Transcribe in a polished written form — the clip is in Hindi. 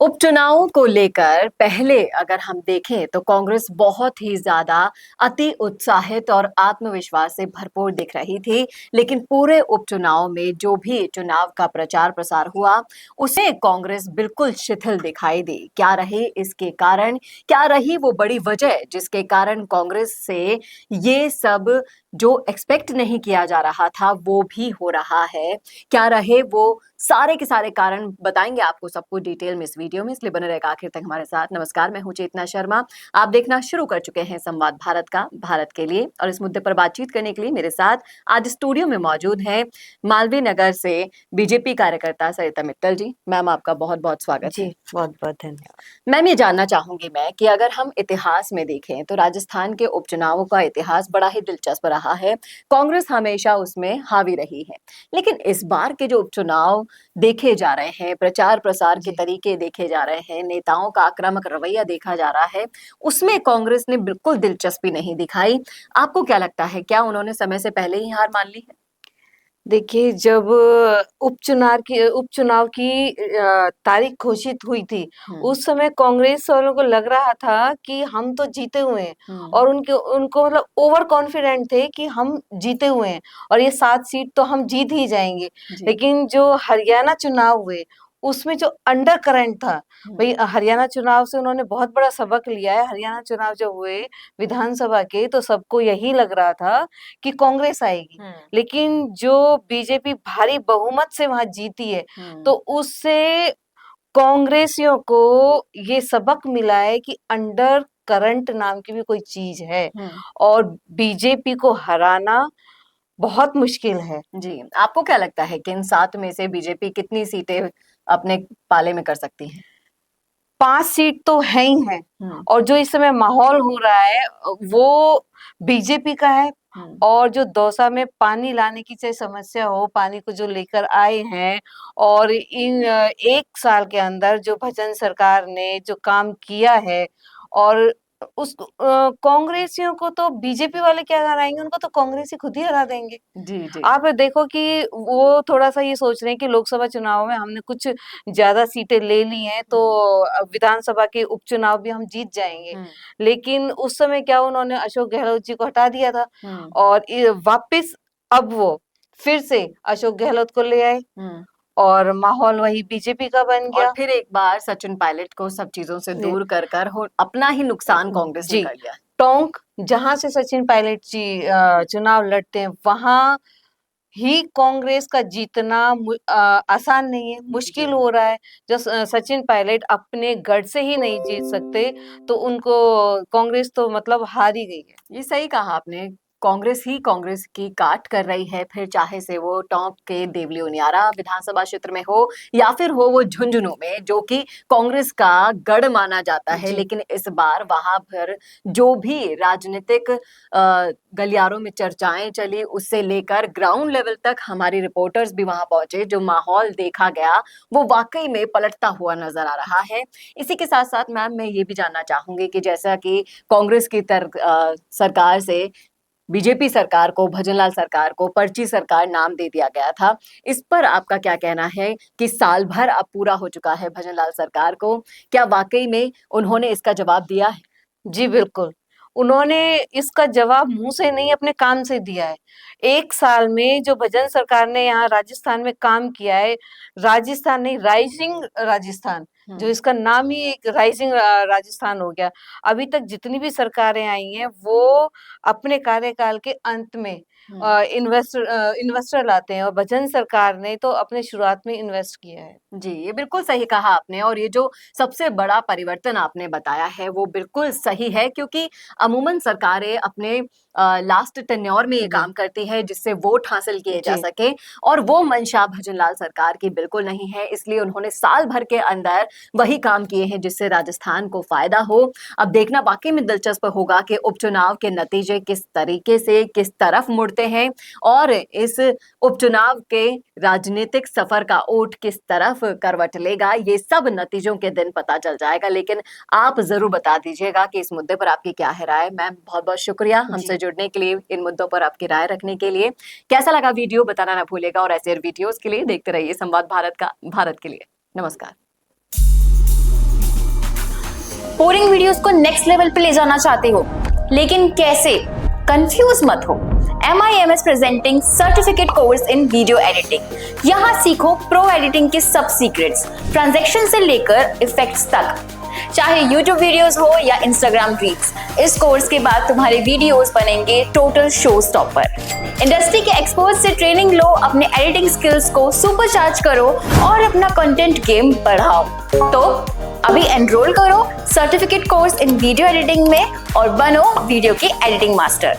उपचुनाव को लेकर पहले अगर हम देखें तो कांग्रेस बहुत ही ज्यादा अति उत्साहित और आत्मविश्वास से भरपूर दिख रही थी। लेकिन पूरे उपचुनाव में जो भी चुनाव का प्रचार प्रसार हुआ उसे कांग्रेस बिल्कुल शिथिल दिखाई दी। क्या रहे इसके कारण, क्या रही वो बड़ी वजह जिसके कारण कांग्रेस से ये सब जो एक्सपेक्ट नहीं किया जा रहा था वो भी हो रहा है? क्या रहे वो सारे के सारे कारण बताएंगे आपको सब कुछ डिटेल में इस वीडियो में, इसलिए बने रहेगा आखिर तक हमारे साथ। नमस्कार, मैं हूं चेतना शर्मा। आप देखना शुरू कर चुके हैं संवाद भारत का, भारत के लिए। और इस मुद्दे पर बातचीत करने के लिए मेरे साथ आज स्टूडियो में मौजूद है मालवीय नगर से बीजेपी कार्यकर्ता सरिता मित्तल जी। मैम, आपका बहुत बहुत स्वागत है। बहुत बहुत धन्यवाद। मैम, ये जानना चाहूंगी मैं कि अगर हम इतिहास में देखें तो राजस्थान के उपचुनावों का इतिहास बड़ा ही दिलचस्प रहा है। कांग्रेस हमेशा उसमें हावी रही है। लेकिन इस बार के जो उपचुनाव देखे जा रहे हैं, प्रचार प्रसार के तरीके देखे जा रहे हैं, नेताओं का आक्रामक रवैया देखा जा रहा है, उसमें कांग्रेस ने बिल्कुल दिलचस्पी नहीं दिखाई। आपको क्या लगता है, क्या उन्होंने समय से पहले ही हार मान ली है? देखिए, जब उपचुनाव की तारीख घोषित हुई थी, उस समय कांग्रेस वालों को लग रहा था कि हम तो जीते हुए हैं और उनको मतलब ओवर कॉन्फिडेंट थे कि हम जीते हुए हैं और ये 7 सीट तो हम जीत ही जाएंगे। लेकिन जो हरियाणा चुनाव हुए उसमें जो अंडर करंट था, भाई हरियाणा चुनाव से उन्होंने बहुत बड़ा सबक लिया है। हरियाणा चुनाव जब हुए विधानसभा के, तो सबको यही लग रहा था कि कांग्रेस आएगी। लेकिन जो बीजेपी भारी बहुमत से वहां जीती है, तो उससे कांग्रेसियों को ये सबक मिला है कि अंडर करंट नाम की भी कोई चीज है और बीजेपी को हराना बहुत मुश्किल है। जी, आपको क्या लगता है कि इन 7 में से बीजेपी कितनी सीटें अपने पाले में कर सकती है? 5 सीट तो है ही है और जो इस समय माहौल हो रहा है वो बीजेपी का है। और जो दौसा में पानी लाने की चाहे समस्या हो, पानी को जो लेकर आए हैं और इन 1 साल के अंदर जो भजन सरकार ने जो काम किया है और उस कांग्रेसियों को तो बीजेपी वाले क्या हराएंगे, उनको तो कांग्रेसी खुद ही हरा देंगे। जी। आप देखो कि वो थोड़ा सा ये सोच रहे हैं कि लोकसभा चुनाव में हमने कुछ ज्यादा सीटें ले ली हैं तो विधानसभा के उपचुनाव भी हम जीत जाएंगे। लेकिन उस समय क्या उन्होंने अशोक गहलोत जी को हटा दिया था और वापस अब वो फिर से अशोक गहलोत को ले आए और माहौल वही बीजेपी का बन गया और फिर एक बार सचिन पायलट को सब चीजों से दूर कर अपना ही नुकसान कांग्रेस ने कर लिया। टोंक जहां से सचिन पायलट जी चुनाव लड़ते हैं, वहां ही कांग्रेस का जीतना आसान नहीं है, मुश्किल हो रहा है। जो सचिन पायलट अपने गढ़ से ही नहीं जीत सकते तो उनको कांग्रेस तो मतलब हार ही गई है। ये सही कहा आपने। कांग्रेस ही कांग्रेस की काट कर रही है, फिर चाहे से वो टोंक के देवली उनियारा विधानसभा क्षेत्र में हो या फिर हो वो झुंझुनू में, जो कि कांग्रेस का गढ़ माना जाता है। लेकिन इस बार वहां पर जो भी राजनीतिक गलियारों में चर्चाएं चली, उससे लेकर ग्राउंड लेवल तक हमारी रिपोर्टर्स भी वहां पहुंचे, जो माहौल देखा गया वो वाकई में पलटता हुआ नजर आ रहा है। इसी के साथ साथ मैम, मैं ये भी जानना चाहूंगी कि जैसा कि कांग्रेस की सरकार से बीजेपी सरकार को, भजनलाल सरकार को पर्ची सरकार नाम दे दिया गया था, इस पर आपका क्या कहना है कि साल भर अब पूरा हो चुका है भजनलाल सरकार को, क्या वाकई में उन्होंने इसका जवाब दिया है? जी बिल्कुल, उन्होंने इसका जवाब मुंह से नहीं अपने काम से दिया है। 1 साल में जो भजन सरकार ने यहाँ राजस्थान में काम किया है, राजस्थान नहीं, राइजिंग राजस्थान, जो इसका नाम ही एक राइजिंग राजस्थान हो गया। अभी तक जितनी भी सरकारें आई हैं वो अपने कार्यकाल के अंत में इन्वेस्टर लाते हैं और भजन सरकार ने तो अपने शुरुआत में इन्वेस्ट किया है। जी, ये बिल्कुल सही कहा आपने। और ये जो सबसे बड़ा परिवर्तन आपने बताया है वो बिल्कुल सही है, क्योंकि अमूमन सरकारें अपने लास्ट टेन्योर में ये काम करती है जिससे वोट हासिल किए जा सके, और वो मंशा भजनलाल सरकार की बिल्कुल नहीं है। इसलिए उन्होंने साल भर के अंदर वही काम किए हैं जिससे राजस्थान को फायदा हो। अब देखना बाकी में दिलचस्प होगा कि उपचुनाव के नतीजे किस तरीके से किस तरफ मुड़ते हैं और इस उपचुनाव के राजनीतिक सफर का ओट किस तरफ करवट लेगा। ये सब नतीजों के दिन पता चल जाएगा। लेकिन आप जरूर बता दीजिएगा कि इस मुद्दे पर आपकी क्या है राय। मैम, बहुत बहुत शुक्रिया हमसे जुड़ने के लिए, इन मुद्दों पर आपकी राय रखने के लिए। कैसा लगा वीडियो बताना ना भूलेगा, और ऐसे वीडियोस के लिए देखते रहिए संवाद भारत का, भारत के लिए। नमस्कार। बोरिंग वीडियोस को नेक्स्ट लेवल पे ले जाना चाहते हो, लेकिन कैसे? कंफ्यूज मत हो। MIMS presenting certificate course in video editing. यहाँ सीखो प्रो एडिटिंग के सब सीक्रेट्स, ट्रांजैक्शन से लेकर इफेक्ट्स तक, चाहे YouTube वीडियोस हो या Instagram रील्स। इस कोर्स के बाद तुम्हारे वीडियोस बनेंगे टोटल शो स्टॉपर। इंडस्ट्री के एक्सपर्ट से ट्रेनिंग लो, अपने एडिटिंग स्किल्स को सुपरचार्ज करो और अपना कंटेंट गेम बढ़ाओ। तो अभी एनरोल करो certificate course in video editing में और बनो वीडियो के एडिटिंग मास्टर।